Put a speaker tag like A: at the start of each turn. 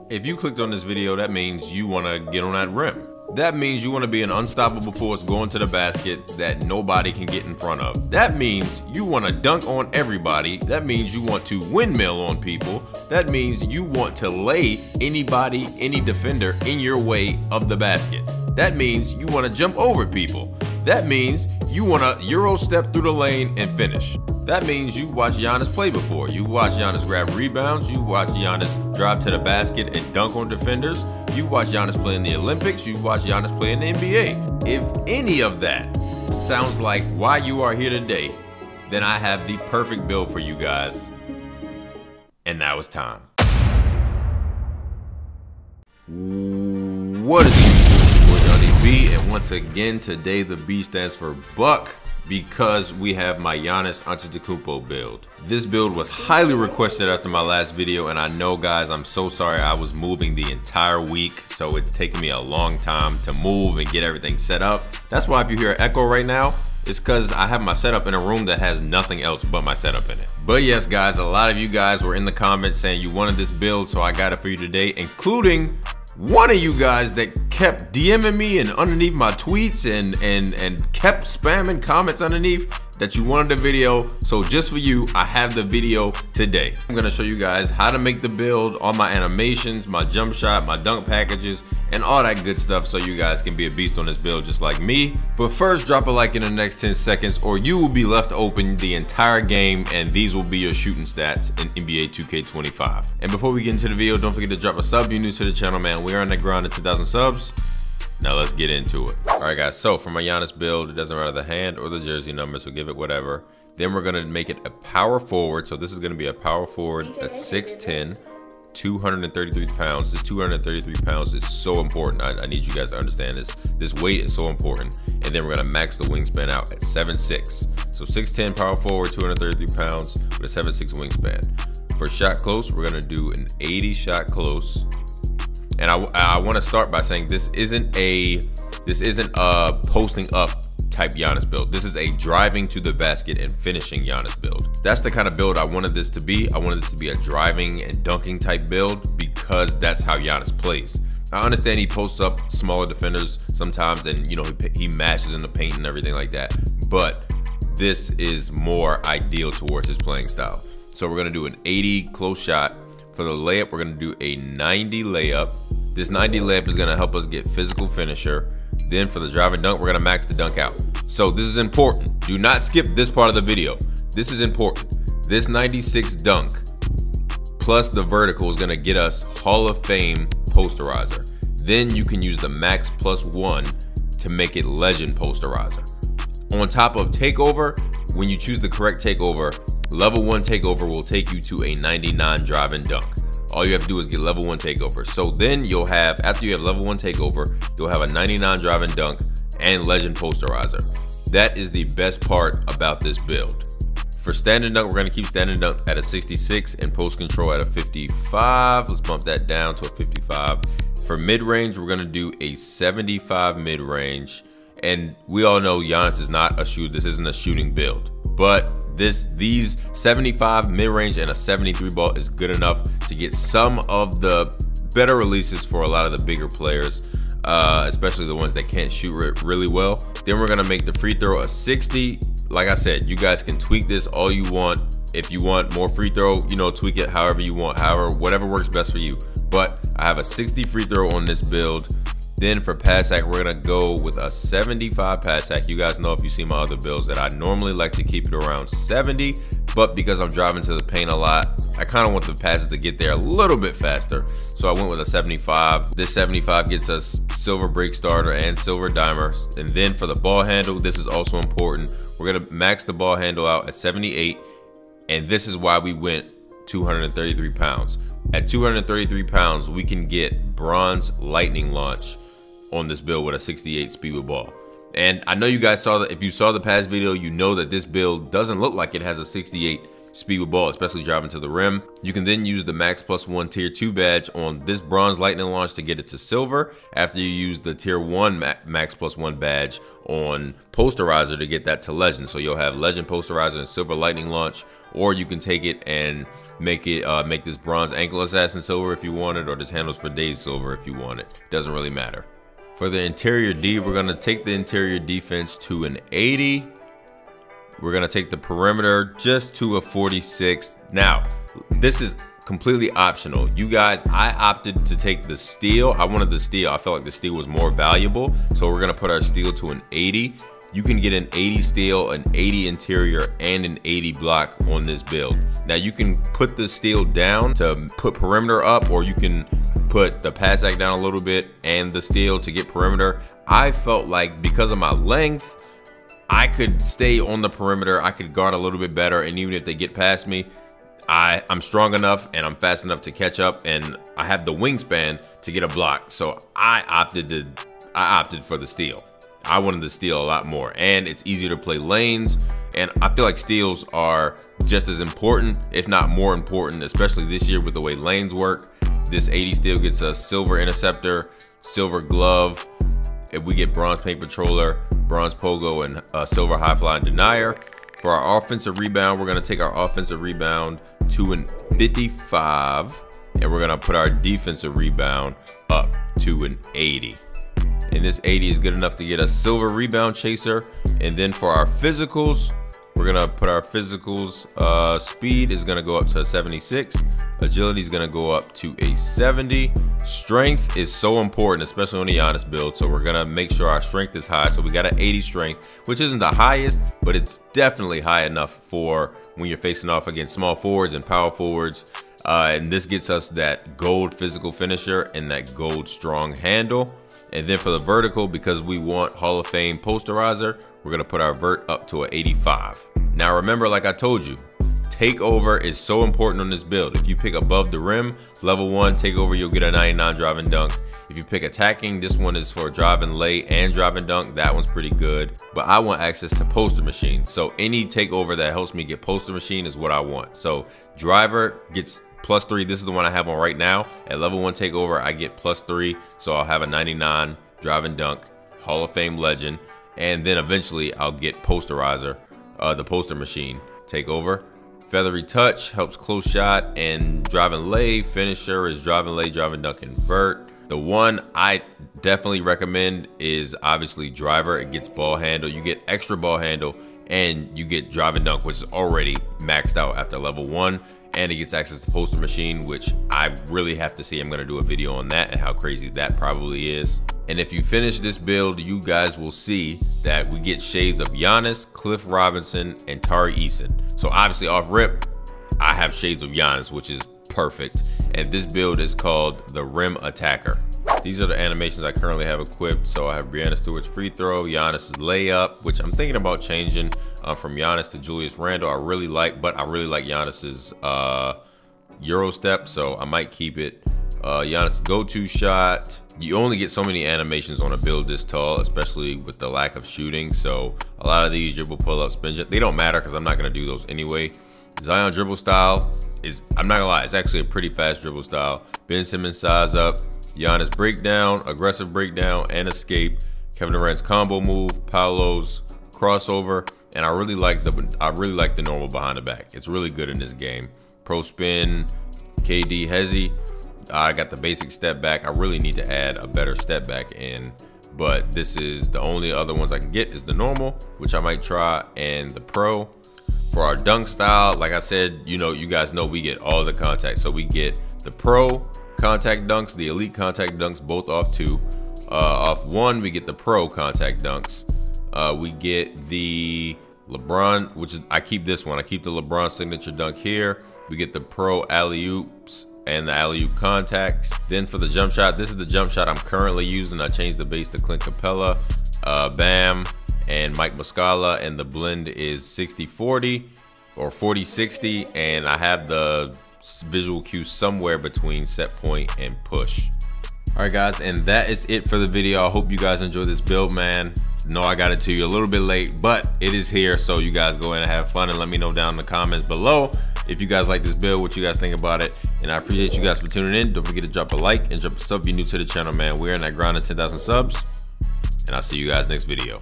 A: If you clicked on this video, that means you want to get on that rim. That means you want to be an unstoppable force going to the basket that nobody can get in front of. That means you want to dunk on everybody. That means you want to windmill on people. That means you want to lay anybody, any defender in your way of the basket. That means you want to jump over people. That means you want to Euro step through the lane and finish. That means you watched Giannis play before. You watched Giannis grab rebounds. You watched Giannis drive to the basket and dunk on defenders. You watched Giannis play in the Olympics. You watched Giannis play in the NBA. If any of that sounds like why you are here today, then I have the perfect build for you guys. And now it's time. What is it? It's your boy DonnyB, and once again today the B stands for Buck, because we have my Giannis Antetokounmpo build. This build was highly requested after my last video, and I know, guys, I'm so sorry. I was moving the entire week, so it's taken me a long time to move and get everything set up. That's why if you hear an echo right now, it's because I have my setup in a room that has nothing else but my setup in it. But yes, guys, a lot of you guys were in the comments saying you wanted this build, so I got it for you today, including one of you guys that kept DMing me and underneath my tweets and kept spamming comments underneath that you wanted the video. So just for you, I have the video today. I'm gonna show you guys how to make the build, all my animations, my jump shot, my dunk packages, and all that good stuff, so you guys can be a beast on this build just like me. But first, drop a like in the next 10 seconds or you will be left open the entire game, and these will be your shooting stats in NBA 2K25. And before we get into the video, don't forget to drop a sub if you're new to the channel, man. We are on the ground at 2,000 subs. Now let's get into it. All right, guys, so for my Giannis build, it doesn't matter the hand or the jersey number, so give it whatever. Then we're gonna make it a power forward. So this is gonna be a power forward at 6'10", 233 pounds. This 233 pounds is so important. I need you guys to understand this. This weight is so important. And then we're gonna max the wingspan out at 7'6". So 6'10" power forward, 233 pounds with a 7'6" wingspan. For shot close, we're gonna do an 80 shot close. And I want to start by saying this isn't a posting up type Giannis build. This is a driving to the basket and finishing Giannis build. That's the kind of build I wanted this to be. I wanted this to be a driving and dunking type build because that's how Giannis plays. I understand he posts up smaller defenders sometimes, and you know he mashes in the paint and everything like that. But this is more ideal towards his playing style. So we're gonna do an 80 close shot. For the layup, we're gonna do a 90 layup. This 90 layup is gonna help us get physical finisher. Then for the drive and dunk, we're gonna max the dunk out. So this is important. Do not skip this part of the video. This is important. This 96 dunk plus the vertical is gonna get us Hall of Fame posterizer. Then you can use the max +1 to make it legend posterizer. On top of takeover, when you choose the correct takeover, level 1 takeover will take you to a 99 drive and dunk. All you have to do is get level 1 takeover. So then you'll have, after you have level 1 takeover, you'll have a 99 drive and dunk and legend posterizer. That is the best part about this build. For standing dunk, we're gonna keep standing dunk at a 66 and post control at a 55. Let's bump that down to a 55. For mid range, we're gonna do a 75 mid range. And we all know Giannis is not a shooter. This isn't a shooting build, but these 75 mid-range and a 73 ball is good enough to get some of the better releases for a lot of the bigger players, especially the ones that can't shoot really well. Then we're gonna make the free throw a 60. Like I said, you guys can tweak this all you want. If you want more free throw, you know, tweak it however you want, whatever works best for you. But I have a 60 free throw on this build. Then for pass hack, we're gonna go with a 75 pass hack. You guys know, if you see my other builds, that I normally like to keep it around 70, but because I'm driving to the paint a lot, I kind of want the passes to get there a little bit faster. So I went with a 75. This 75 gets us silver break starter and silver dimer. And then for the ball handle, this is also important. We're gonna max the ball handle out at 78. And this is why we went 233 pounds. At 233 pounds, we can get bronze lightning launch on this build with a 68 speed with ball. And I know you guys saw that. If you saw the past video, you know that this build doesn't look like it has a 68 speed with ball, especially driving to the rim. You can then use the Max Plus 1 Tier 2 badge on this bronze lightning launch to get it to silver, after you use the Tier 1 Max Plus 1 badge on posterizer to get that to legend. So you'll have legend posterizer and silver lightning launch, or you can take it and make this bronze ankle assassin silver if you want it, or this handles for days silver if you want it. Doesn't really matter. For the interior D, we're gonna take the interior defense to an 80. We're gonna take the perimeter just to a 46. Now, this is completely optional. You guys, I opted to take the steel. I wanted the steel. I felt like the steel was more valuable. So we're gonna put our steel to an 80. You can get an 80 steel, an 80 interior, and an 80 block on this build. Now you can put the steel down to put perimeter up, or you can put the pass act down a little bit and the steel to get perimeter. I felt like because of my length, I could stay on the perimeter. I could guard a little bit better, and even if they get past me, I'm strong enough and I'm fast enough to catch up, and I have the wingspan to get a block. So I opted for the steal. I wanted the steal a lot more, and it's easier to play lanes, and I feel like steals are just as important, if not more important, especially this year with the way lanes work. This 80 steal gets a silver interceptor, silver glove. If we get bronze paint patroller, bronze pogo, and a silver high flying denier. For our offensive rebound, we're gonna take our offensive rebound to an 55, and we're gonna put our defensive rebound up to an 80. And this 80 is good enough to get a silver rebound chaser. And then for our physicals, we're gonna put our physicals, speed is gonna go up to a 76. Agility is gonna go up to a 70. Strength is so important, especially on the Giannis build. So we're gonna make sure our strength is high. So we got an 80 strength, which isn't the highest, but it's definitely high enough for when you're facing off against small forwards and power forwards. And this gets us that gold physical finisher and that gold strong handle. And then for the vertical, because we want Hall of Fame posterizer, we're gonna put our vert up to an 85. Now remember, like I told you, takeover is so important on this build. If you pick above the rim, level 1 takeover, you'll get a 99 drive and dunk. If you pick attacking, this one is for drive and lay and drive and dunk. That one's pretty good, but I want access to poster machine. So any takeover that helps me get poster machine is what I want. So driver gets +3. This is the one I have on right now. At level 1 takeover, I get +3. So I'll have a 99 drive and dunk, Hall of Fame legend. And then eventually I'll get posterizer, the poster machine takeover. Feathery touch helps close shot, and drive and lay finisher is drive and lay, drive and dunk, and vert. The one I definitely recommend is obviously driver. It gets ball handle. You get extra ball handle, and you get drive and dunk, which is already maxed out after level 1. And it gets access to poster machine, which I really have to see. I'm gonna do a video on that and how crazy that probably is. And if you finish this build, you guys will see that we get shades of Giannis, Cliff Robinson, and Tari Eason. So obviously off rip, I have shades of Giannis, which is perfect. And this build is called the Rim Attacker. These are the animations I currently have equipped. So I have Breanna Stewart's free throw, Giannis's layup, which I'm thinking about changing from Giannis to Julius Randle. I really like Giannis's Euro step, so I might keep it. Giannis go-to shot. You only get so many animations on a build this tall, especially with the lack of shooting. So a lot of these dribble, pull up, spin jump, they don't matter because I'm not gonna do those anyway. Zion dribble style is, I'm not gonna lie, it's actually a pretty fast dribble style. Ben Simmons size up, Giannis breakdown, aggressive breakdown, and escape. Kevin Durant's combo move, Paolo's crossover, and I really like the normal behind the back. It's really good in this game. Pro spin, KD hezzy. I got the basic step back. I really need to add a better step back in, but this is the only other ones I can get is the normal, which I might try, and the pro. For our dunk style, like I said, you guys know we get all the contact. So we get the pro contact dunks, the elite contact dunks, both off 2. Off 1, we get the pro contact dunks. We get the LeBron, which is, I keep this one. I keep the LeBron signature dunk here. We get the pro alley-oops and the alley-oop contacts. Then for the jump shot, this is the jump shot I'm currently using. I changed the base to Clint Capella, Bam, and Mike Muscala, and the blend is 60-40 or 40-60, and I have the visual cue somewhere between set point and push. All right, guys, and that is it for the video. I hope you guys enjoyed this build, man. No, I got it to you a little bit late, but it is here, so you guys go in and have fun, and let me know down in the comments below if you guys like this build, what you guys think about it. And I appreciate you guys for tuning in. Don't forget to drop a like and drop a sub if you're new to the channel, man. We're in that grind of 10,000 subs. And I'll see you guys next video.